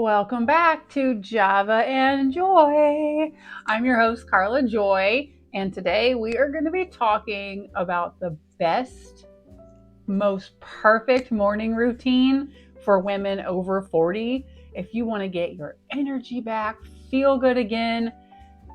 Welcome back to Java and Joy. I'm your host, Karla Joy, and today we are going to be talking about the best, most perfect morning routine for women over 40. If you want to get your energy back, feel good again,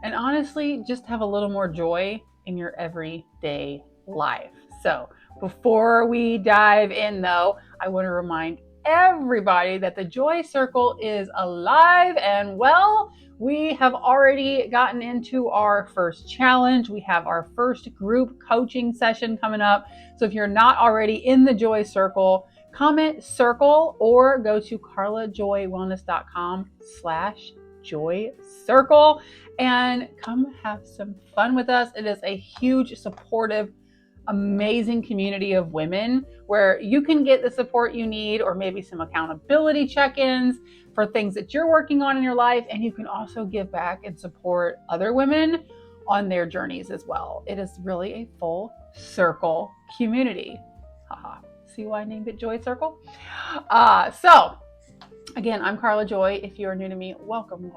and honestly, just have a little more joy in your everyday life. So, before we dive in, though, I want to remind everybody that the Joy Circle is alive and well. We have already gotten into our first challenge. We have our first group coaching session coming up. So if you're not already in the Joy Circle, comment circle or go to karlajoywellness.com/joy circle and come have some fun with us. It is a huge, supportive, amazing community of women where you can get the support you need or maybe some accountability check-ins for things that you're working on in your life. And you can also give back and support other women on their journeys as well. It is really a full circle community. Haha. See why I named it Joy Circle? Again, I'm Karla Joy. If you are new to me, welcome.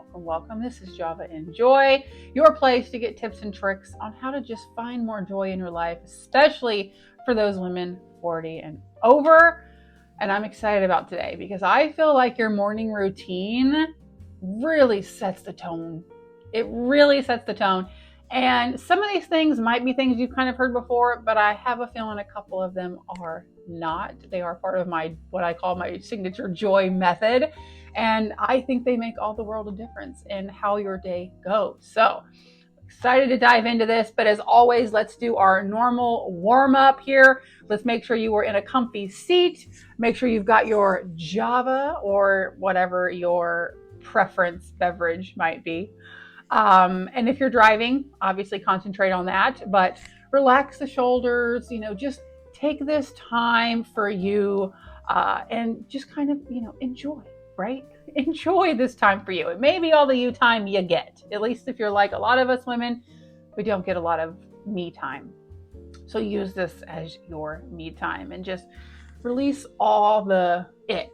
This is Java and Joy, your place to get tips and tricks on how to just find more joy in your life, especially for those women 40 and over. And I'm excited about today because I feel like your morning routine really sets the tone. It really sets the tone. And some of these things might be things you've kind of heard before, but I have a feeling a couple of them are not. They are part of what I call my signature joy method. And I think they make all the world of difference in how your day goes. So excited to dive into this. But as always, let's do our normal warm up here. Let's make sure you are in a comfy seat. Make sure you've got your Java or whatever your preference beverage might be. And if you're driving, obviously concentrate on that, but relax the shoulders, just take this time for you and just kind of, enjoy, right? Enjoy this time for you. It may be all the you time you get, at least if you're like a lot of us women, we don't get a lot of me time. So use this as your me time and just release all the ick.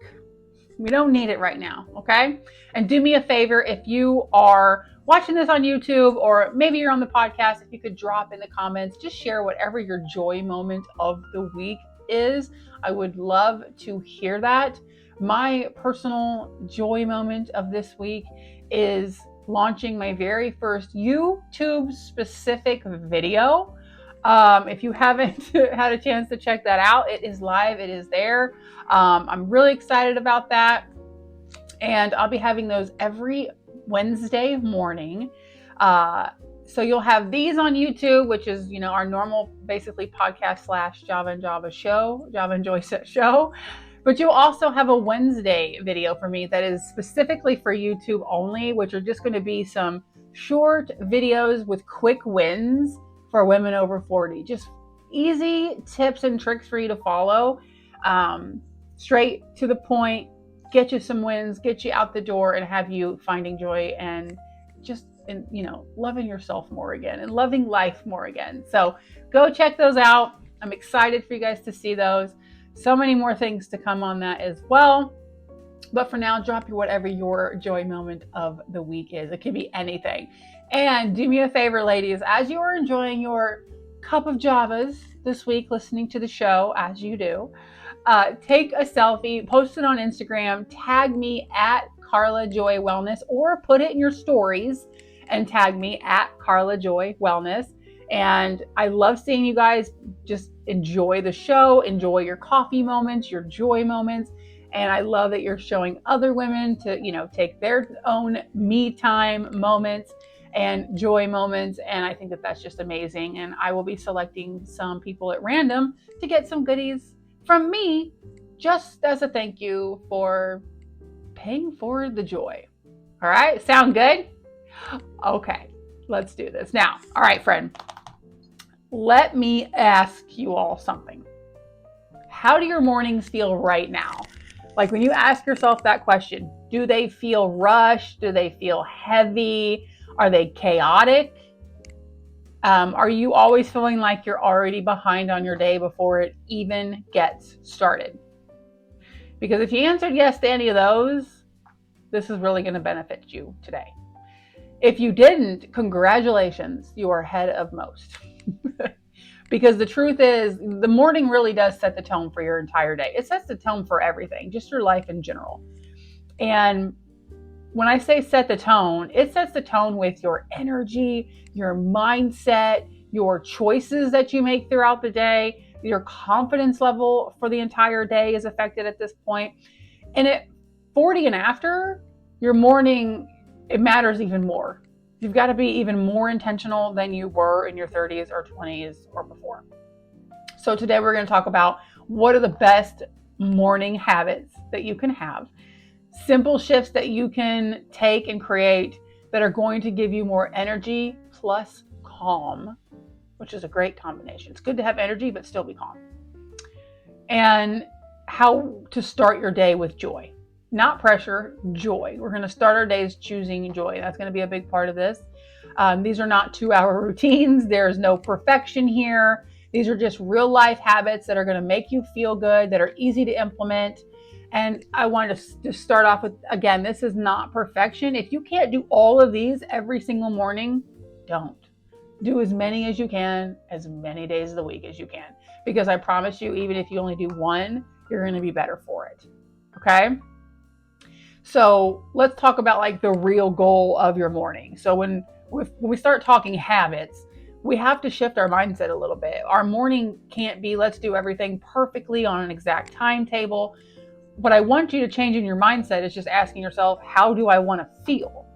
We don't need it right now, okay? And do me a favor, if you are watching this on YouTube or maybe you're on the podcast, if you could drop in the comments, just share whatever your joy moment of the week is. I would love to hear that. My personal joy moment of this week is launching my very first YouTube specific video. If you haven't had a chance to check that out, it is live, it is there. I'm really excited about that. And I'll be having those every Wednesday morning. So you'll have these on YouTube, which is, our normal basically podcast / Java and Joy show. But you'll also have a Wednesday video for me that is specifically for YouTube only, which are just going to be some short videos with quick wins for women over 40. Just easy tips and tricks for you to follow. Straight to the point, get you some wins, get you out the door, and have you finding joy and just, loving yourself more again and loving life more again. So go check those out. I'm excited for you guys to see those. So many more things to come on that as well. But for now, drop whatever your joy moment of the week is. It can be anything. And do me a favor, ladies, as you are enjoying your cup of Javas this week, listening to the show, as you do, take a selfie, post it on Instagram, tag me at Karla Joy Wellness, or put it in your stories and tag me at Karla Joy Wellness. And I love seeing you guys just enjoy the show, enjoy your coffee moments, your joy moments. And I love that you're showing other women to, take their own me time moments and joy moments. And I think that that's just amazing. And I will be selecting some people at random to get some goodies from me, just as a thank you for paying for the joy. All right, sound good? Okay, let's do this now. All right, friend, let me ask you all something. How do your mornings feel right now? Like when you ask yourself that question, do they feel rushed? Do they feel heavy? Are they chaotic? Are you always feeling like you're already behind on your day before it even gets started? Because if you answered yes to any of those, This is really going to benefit you today. If you didn't, congratulations, you are ahead of most. Because the truth is, the morning really does set the tone for your entire day. It sets the tone for everything, just your life in general. And when I say set the tone, it sets the tone with your energy, your mindset, your choices that you make throughout the day. Your confidence level for the entire day is affected at this point. And at 40 and after, your morning, it matters even more. You've got to be even more intentional than you were in your 30s or 20s or before. So today we're going to talk about what are the best morning habits that you can have. Simple shifts that you can take and create that are going to give you more energy plus calm, which is a great combination. It's good to have energy, but still be calm. And how to start your day with joy. Not pressure, joy. We're going to start our days choosing joy. That's going to be a big part of this. These are not 2-hour routines. There's no perfection here. These are just real life habits that are going to make you feel good, that are easy to implement. And I wanted to start off with, again, this is not perfection. If you can't do all of these every single morning, don't. Do as many as you can, as many days of the week as you can. Because I promise you, even if you only do one, you're going to be better for it. Okay? So let's talk about like the real goal of your morning. So when we start talking habits, we have to shift our mindset a little bit. Our morning can't be, let's do everything perfectly on an exact timetable. What I want you to change in your mindset is just asking yourself, how do I want to feel?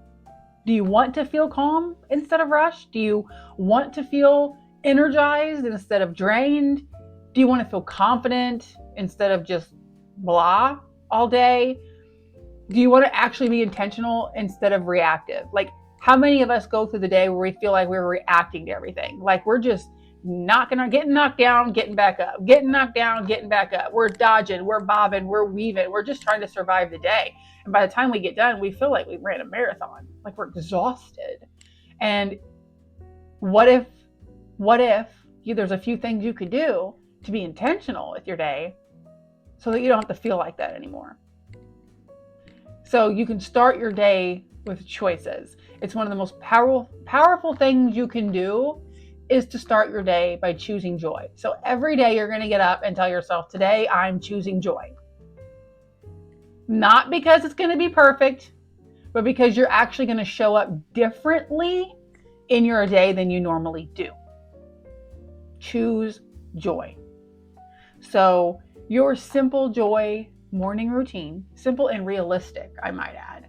Do you want to feel calm instead of rushed? Do you want to feel energized instead of drained? Do you want to feel confident instead of just blah all day? Do you want to actually be intentional instead of reactive? Like, how many of us go through the day where we feel like we're reacting to everything? Like we're just getting knocked down, getting back up, getting knocked down, getting back up. We're dodging, we're bobbing, we're weaving. We're just trying to survive the day. And by the time we get done, we feel like we ran a marathon, like we're exhausted. And what if there's a few things you could do to be intentional with your day so that you don't have to feel like that anymore? So you can start your day with choices. It's one of the most powerful things you can do is to start your day by choosing joy. So every day you're going to get up and tell yourself, today I'm choosing joy. Not because it's going to be perfect, but because you're actually going to show up differently in your day than you normally do. Choose joy. So your simple joy morning routine, simple and realistic, I might add.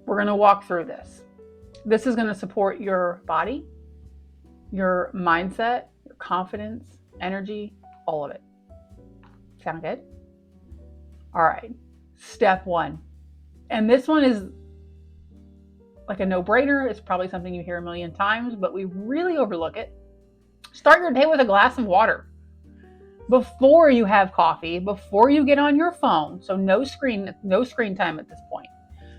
We're going to walk through this. This is going to support your body, your mindset, your confidence, energy, all of it. Sound good? All right. Step 1. And this one is like a no-brainer. It's probably something you hear a million times, but we really overlook it. Start your day with a glass of water. Before you have coffee, before you get on your phone, so no screen time at this point.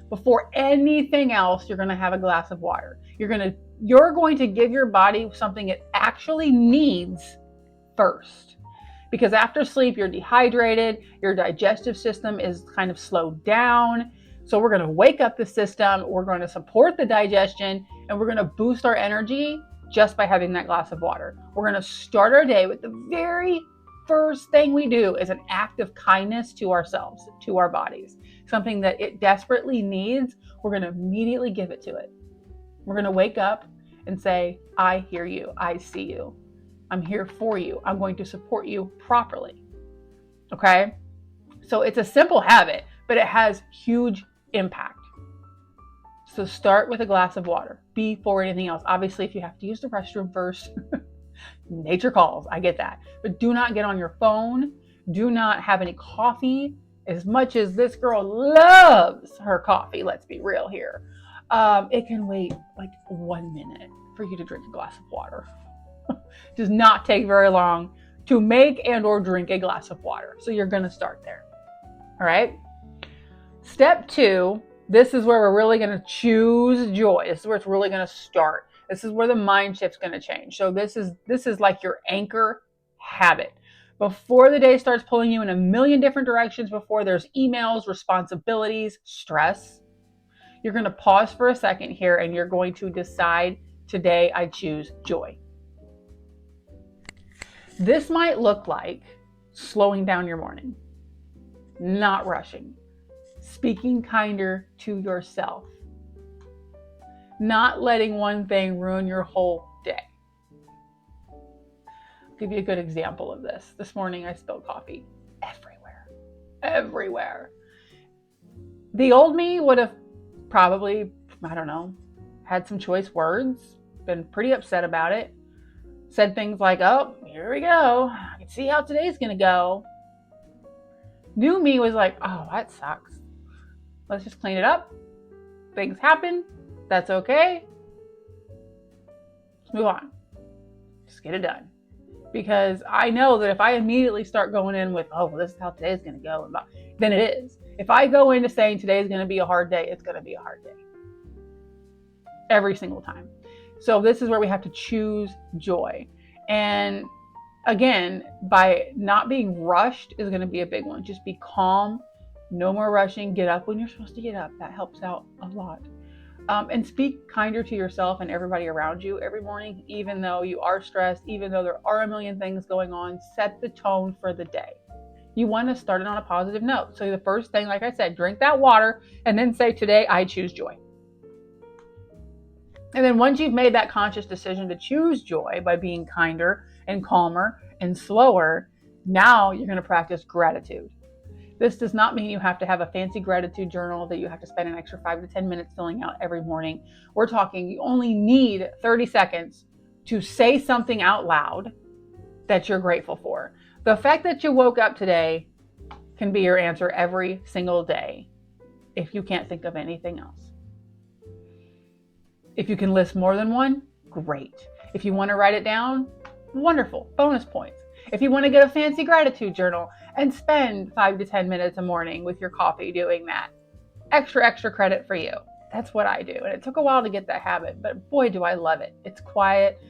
Before anything else, you're going to have a glass of water. You're going to give your body something it actually needs first. Because after sleep, you're dehydrated, your digestive system is kind of slowed down. So we're going to wake up the system, we're going to support the digestion, and we're going to boost our energy just by having that glass of water. We're going to start our day with the very first thing we do is an act of kindness to ourselves, to our bodies. Something that it desperately needs, we're going to immediately give it to it. We're going to wake up and say, I hear you. I see you. I'm here for you. I'm going to support you properly. Okay? So it's a simple habit, but it has huge impact. So start with a glass of water before anything else. Obviously, if you have to use the restroom first, nature calls. I get that. But do not get on your phone. Do not have any coffee. As much as this girl loves her coffee, let's be real here. It can wait like 1 minute for you to drink a glass of water. Does not take very long to make and or drink a glass of water. So you're going to start there. All right. Step 2, this is where we're really going to choose joy. This is where it's really going to start. This is where the mind shift's going to change. So this is like your anchor habit. Before the day starts pulling you in a million different directions, before there's emails, responsibilities, stress, You're going to pause for a second here and you're going to decide, today I choose joy. This might look like slowing down your morning, not rushing, speaking kinder to yourself, not letting one thing ruin your whole day. I'll give you a good example of this. This morning I spilled coffee everywhere. The old me would have probably, had some choice words, been pretty upset about it, said things like, oh, here we go, I can see how today's gonna go. New me was like, oh, that sucks. Let's just clean it up. Things happen. That's okay. Let's move on. Just get it done. Because I know that if I immediately start going in with, oh, well, this is how today's going to go, then it is. If I go into saying today's going to be a hard day, it's going to be a hard day. Every single time. So this is where we have to choose joy. And again, by not being rushed is going to be a big one. Just be calm. No more rushing. Get up when you're supposed to get up. That helps out a lot. And speak kinder to yourself and everybody around you every morning, even though you are stressed, even though there are a million things going on. Set the tone for the day. You want to start it on a positive note. So the first thing, like I said, drink that water and then say, today I choose joy. And then once you've made that conscious decision to choose joy by being kinder and calmer and slower, now you're going to practice gratitude. This does not mean you have to have a fancy gratitude journal that you have to spend an extra 5 to 10 minutes filling out every morning. We're talking, you only need 30 seconds to say something out loud that you're grateful for. The fact that you woke up today can be your answer every single day if you can't think of anything else. If you can list more than one, great. If you want to write it down, wonderful, bonus points. If you want to get a fancy gratitude journal and spend 5 to 10 minutes a morning with your coffee doing that, extra credit for you. That's what I do. And it took a while to get that habit, but boy, do I love it. It's quiet.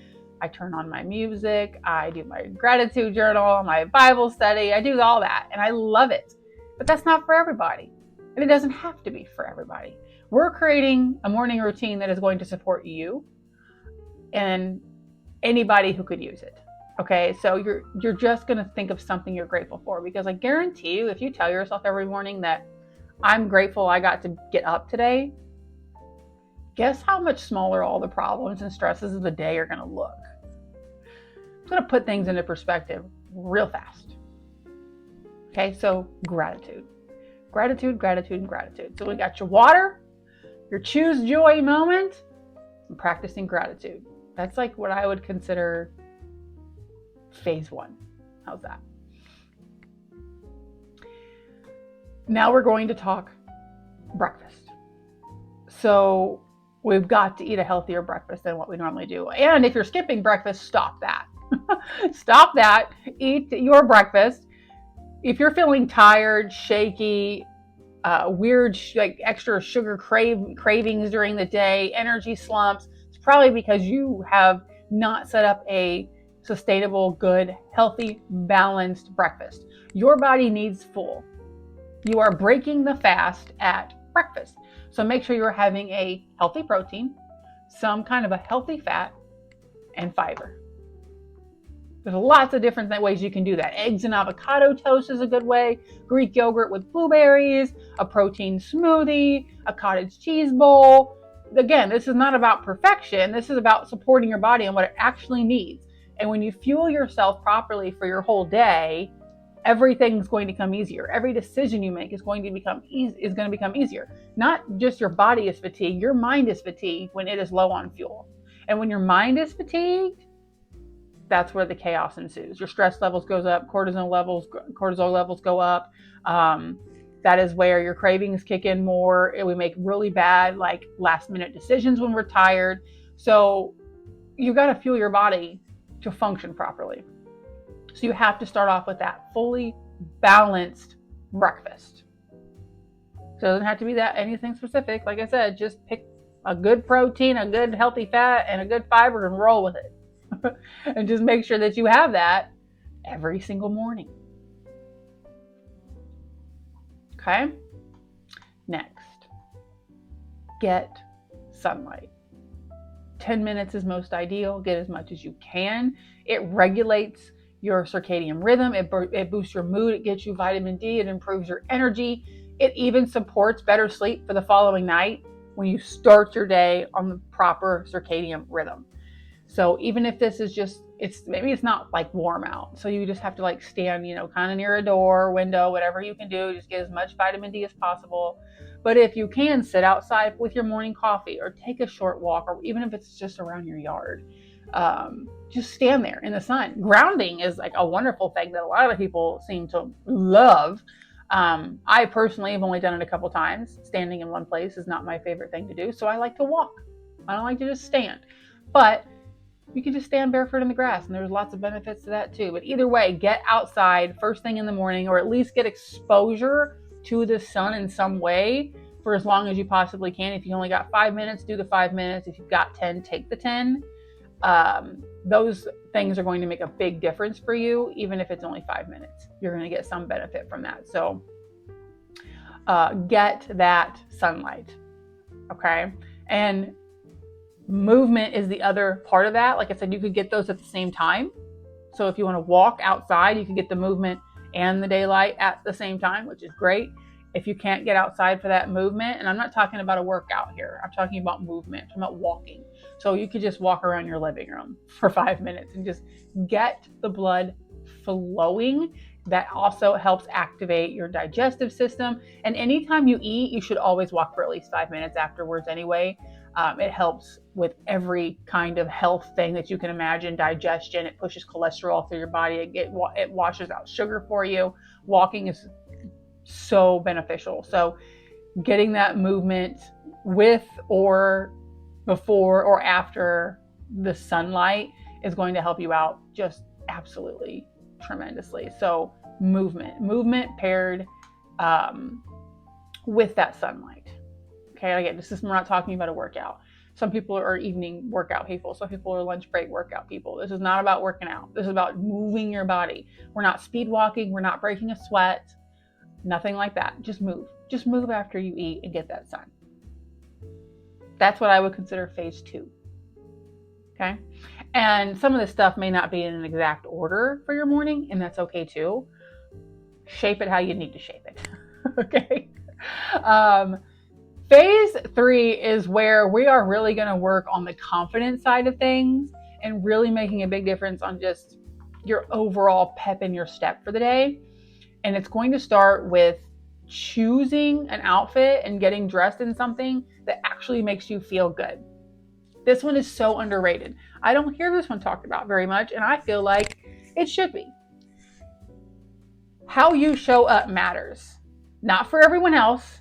I turn on my music. I do my gratitude journal, my Bible study. I do all that and I love it. But that's not for everybody. And it doesn't have to be for everybody. We're creating a morning routine that is going to support you and anybody who could use it. Okay, so you're just going to think of something you're grateful for, because I guarantee you, if you tell yourself every morning that I'm grateful I got to get up today, guess how much smaller all the problems and stresses of the day are going to look. It's going to put things into perspective real fast. Okay, so gratitude. Gratitude, gratitude, and gratitude. So we got your water, your choose joy moment, and practicing gratitude. That's like what I would consider phase 1. How's that? Now we're going to talk breakfast. So we've got to eat a healthier breakfast than what we normally do. And if you're skipping breakfast, stop that. Stop that. Eat your breakfast. If you're feeling tired, shaky, weird, like extra sugar cravings during the day, energy slumps, it's probably because you have not set up a sustainable, good, healthy, balanced breakfast. Your body needs full. You are breaking the fast at breakfast. So make sure you're having a healthy protein, some kind of a healthy fat, and fiber. There's lots of different ways you can do that. Eggs and avocado toast is a good way. Greek yogurt with blueberries, a protein smoothie, a cottage cheese bowl. Again, this is not about perfection. This is about supporting your body and what it actually needs. And when you fuel yourself properly for your whole day, everything's going to come easier. Every decision you make is going to become easier. Not just your body is fatigued, your mind is fatigued when it is low on fuel. And when your mind is fatigued, that's where the chaos ensues. Your stress levels goes up, cortisol levels go up. That is where your cravings kick in more. And we make really bad, like last minute decisions when we're tired. So you've got to fuel your body to function properly. So you have to start off with that fully balanced breakfast. So it doesn't have to be that anything specific. Like I said, just pick a good protein, a good healthy fat, and a good fiber and roll with it. And just make sure that you have that every single morning. Okay? Next. get sunlight. 10 minutes is most ideal. Get as much as you can. It regulates your circadian rhythm. It boosts your mood. It gets you vitamin D. It improves your energy. It even supports better sleep for the following night when you start your day on the proper circadian rhythm. So even if this is just, maybe it's not like warm out. So you just have to like stand, kind of near a door, window, whatever you can do. Just get as much vitamin D as possible. But if you can, sit outside with your morning coffee or take a short walk, or even if it's just around your yard, just stand there in the sun. Grounding is like a wonderful thing that a lot of people seem to love. I personally have only done it a couple times. Standing in one place is not my favorite thing to do. So I like to walk. I don't like to just stand. But you can just stand barefoot in the grass, and there's lots of benefits to that too. But either way, get outside first thing in the morning, or at least get exposure to the sun in some way for as long as you possibly can. If you only got 5 minutes, do the 5 minutes. If you've got 10, take the 10. Those things are going to make a big difference for you, even if it's only 5 minutes. You're going to get some benefit from that. So get that sunlight, okay? And movement is the other part of that. Like I said, you could get those at the same time. So if you want to walk outside, you can get the movement and the daylight at the same time, which is great. If you can't get outside for that movement, and I'm not talking about a workout here, I'm talking about movement, I'm talking about walking. So you could just walk around your living room for 5 minutes and just get the blood flowing. That also helps activate your digestive system. And anytime you eat, you should always walk for at least 5 minutes afterwards anyway. It helps with every kind of health thing that you can imagine. Digestion, it pushes cholesterol through your body. It washes out sugar for you. Walking is so beneficial. So getting that movement with or before or after the sunlight is going to help you out just absolutely tremendously. So movement paired with that sunlight. Okay, again, we're not talking about a workout. Some people are evening workout people. Some people are lunch break workout people. This is not about working out. This is about moving your body. We're not speed walking. We're not breaking a sweat. Nothing like that. Just move. Just move after you eat and get that sun. That's what I would consider phase 2. Okay? And some of this stuff may not be in an exact order for your morning, and that's okay too. Shape it how you need to shape it. Okay? Phase 3 is where we are really going to work on the confidence side of things and really making a big difference on just your overall pep in your step for the day. And it's going to start with choosing an outfit and getting dressed in something that actually makes you feel good. This one is so underrated. I don't hear this one talked about very much, and I feel like it should be. How you show up matters. Not for everyone else.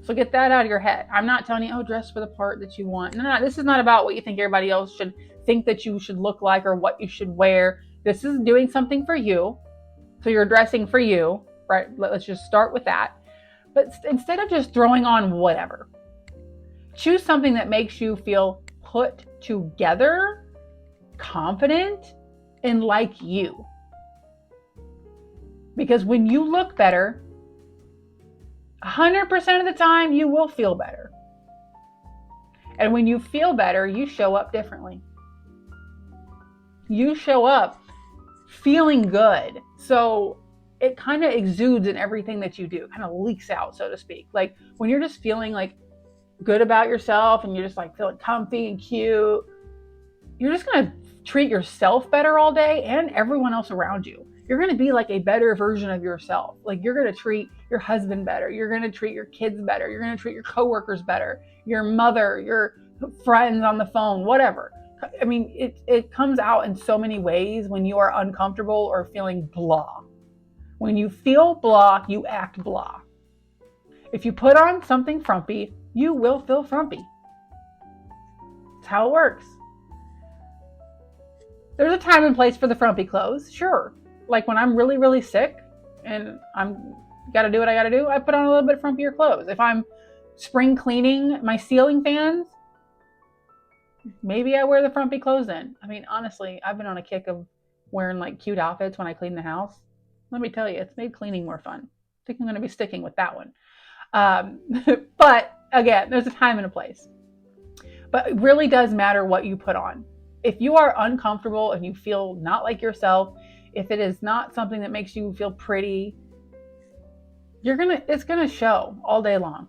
So get that out of your head. I'm not telling you, dress for the part that you want. No, this is not about what you think everybody else should think that you should look like or what you should wear. This is doing something for you. So you're dressing for you, right? Let's just start with that. But instead of just throwing on whatever, choose something that makes you feel put together, confident, and like you. Because when you look better, 100% of the time, you will feel better. And when you feel better, you show up differently. You show up feeling good. So it kind of exudes in everything that you do, kind of leaks out, so to speak. Like when you're just feeling like good about yourself and you're just like feeling comfy and cute, you're just going to treat yourself better all day and everyone else around you. You're going to be like a better version of yourself. Like you're going to treat your husband better. You're going to treat your kids better. You're going to treat your coworkers better, your mother, your friends on the phone, whatever. I mean, it comes out in so many ways when you are uncomfortable or feeling blah. When you feel blah, you act blah. If you put on something frumpy, you will feel frumpy. That's how it works. There's a time and place for the frumpy clothes, sure. Like when I'm really, really sick and I'm got to do what I got to do, I put on a little bit frumpier clothes. If I'm spring cleaning my ceiling fans, maybe I wear the frumpy clothes then. I mean, honestly, I've been on a kick of wearing like cute outfits when I clean the house. Let me tell you, it's made cleaning more fun. I think I'm going to be sticking with that one. But Again, there's a time and a place. But it really does matter what you put on. If you are uncomfortable and you feel not like yourself, if it is not something that makes you feel pretty, it's gonna show all day long.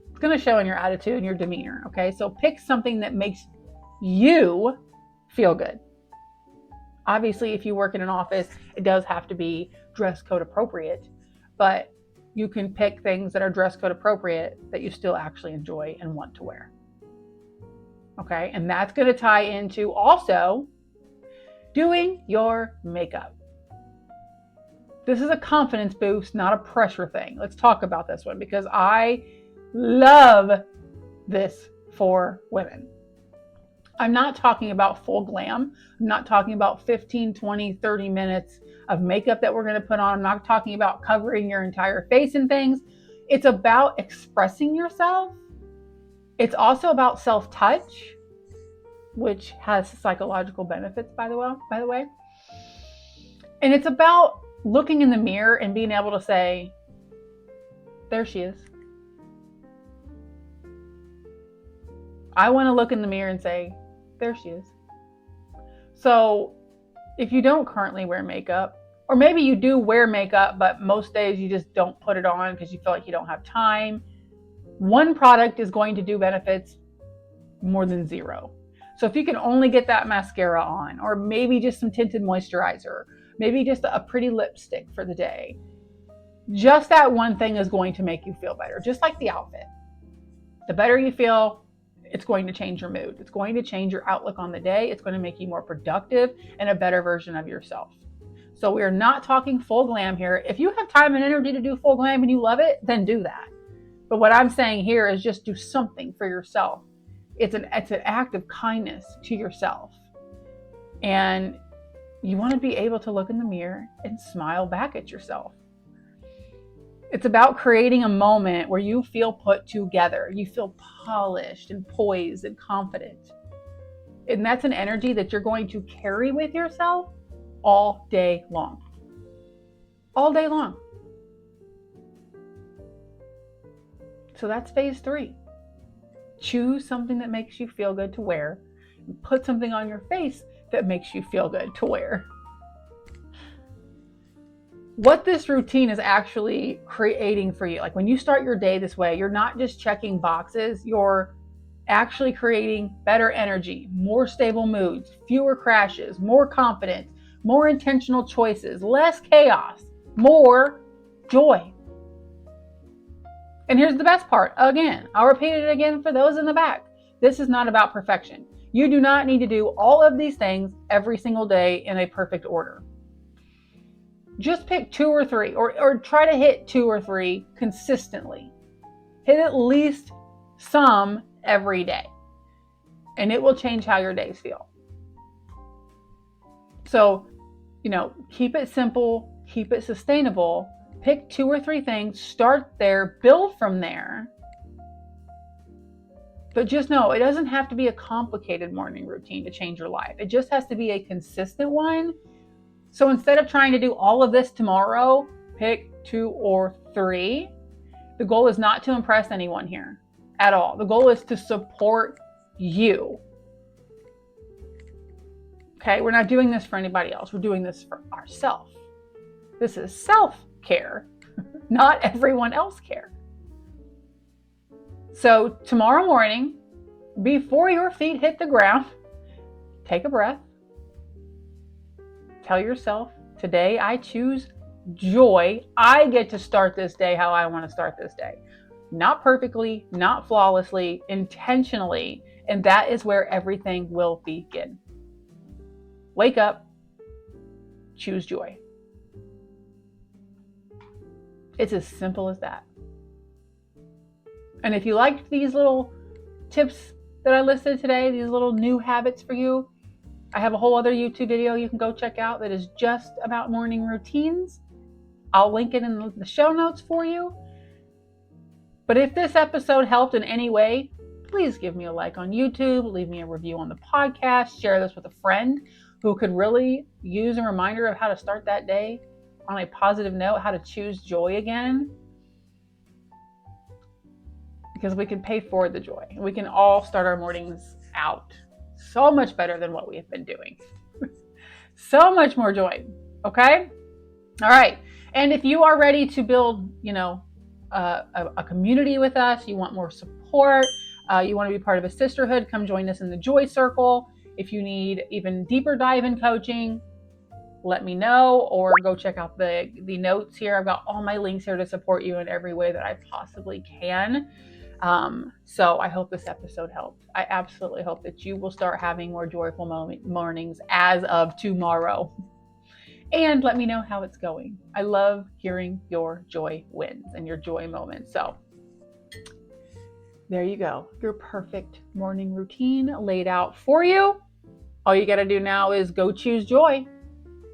It's gonna show in your attitude and your demeanor. Okay, so pick something that makes you feel good. Obviously, if you work in an office, it does have to be dress code appropriate, but you can pick things that are dress code appropriate that you still actually enjoy and want to wear. Okay, and that's going to tie into also doing your makeup. This is a confidence boost, not a pressure thing. Let's talk about this one because I love this for women. I'm not talking about full glam. I'm not talking about 15, 20, 30 minutes of makeup that we're going to put on. I'm not talking about covering your entire face and things. It's about expressing yourself. It's also about self-touch, which has psychological benefits, by the way. And it's about looking in the mirror and being able to say, there she is. I want to look in the mirror and say, there she is. So if you don't currently wear makeup, or maybe you do wear makeup, but most days you just don't put it on because you feel like you don't have time, one product is going to do benefits more than zero. So if you can only get that mascara on, or maybe just some tinted moisturizer, maybe just a pretty lipstick for the day, just that one thing is going to make you feel better, just like the outfit. The better you feel, it's going to change your mood. It's going to change your outlook on the day. It's going to make you more productive and a better version of yourself. So we are not talking full glam here. If you have time and energy to do full glam and you love it, then do that. But what I'm saying here is just do something for yourself. It's an act of kindness to yourself. And you want to be able to look in the mirror and smile back at yourself. It's about creating a moment where you feel put together. You feel polished and poised and confident. And that's an energy that you're going to carry with yourself all day long. All day long. So that's phase 3. Choose something that makes you feel good to wear. And put something on your face that makes you feel good to wear. What this routine is actually creating for you, like when you start your day this way, you're not just checking boxes, you're actually creating better energy, more stable moods, fewer crashes, more confidence, more intentional choices, less chaos, more joy. And here's the best part. Again, I'll repeat it again for those in the back. This is not about perfection. You do not need to do all of these things every single day in a perfect order. Just pick 2 or 3, or try to hit 2 or 3 consistently. Hit at least some every day, and it will change how your days feel. So, keep it simple, keep it sustainable. Pick 2 or 3 things, start there, build from there. But just know, it doesn't have to be a complicated morning routine to change your life. It just has to be a consistent one. So instead of trying to do all of this tomorrow, pick 2 or 3. The goal is not to impress anyone here at all. The goal is to support you. Okay, we're not doing this for anybody else. We're doing this for ourselves. This is self-care, not everyone else care. So tomorrow morning, before your feet hit the ground, take a breath. Tell yourself, today I choose joy. I get to start this day how I want to start this day. Not perfectly, not flawlessly, intentionally. And that is where everything will begin. Wake up, choose joy. It's as simple as that. And if you liked these little tips that I listed today, these little new habits for you, I have a whole other YouTube video you can go check out that is just about morning routines. I'll link it in the show notes for you. But if this episode helped in any way, please give me a like on YouTube, leave me a review on the podcast, share this with a friend who could really use a reminder of how to start that day on a positive note, how to choose joy again. because we can pay forward the joy. We can all start our mornings out so much better than what we have been doing. So much more joy. Okay? All right. And if you are ready to build, a community with us, you want more support, you want to be part of a sisterhood, come join us in the Joy Circle. If you need even deeper dive in coaching, let me know, or go check out the notes here. I've got all my links here to support you in every way that I possibly can. So I hope this episode helped. I absolutely hope that you will start having more joyful mornings as of tomorrow. And let me know how it's going. I love hearing your joy wins and your joy moments. So there you go. Your perfect morning routine laid out for you. All you got to do now is go choose joy.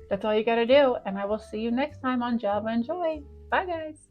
That's all you got to do. And I will see you next time on Java and Joy. Bye, guys.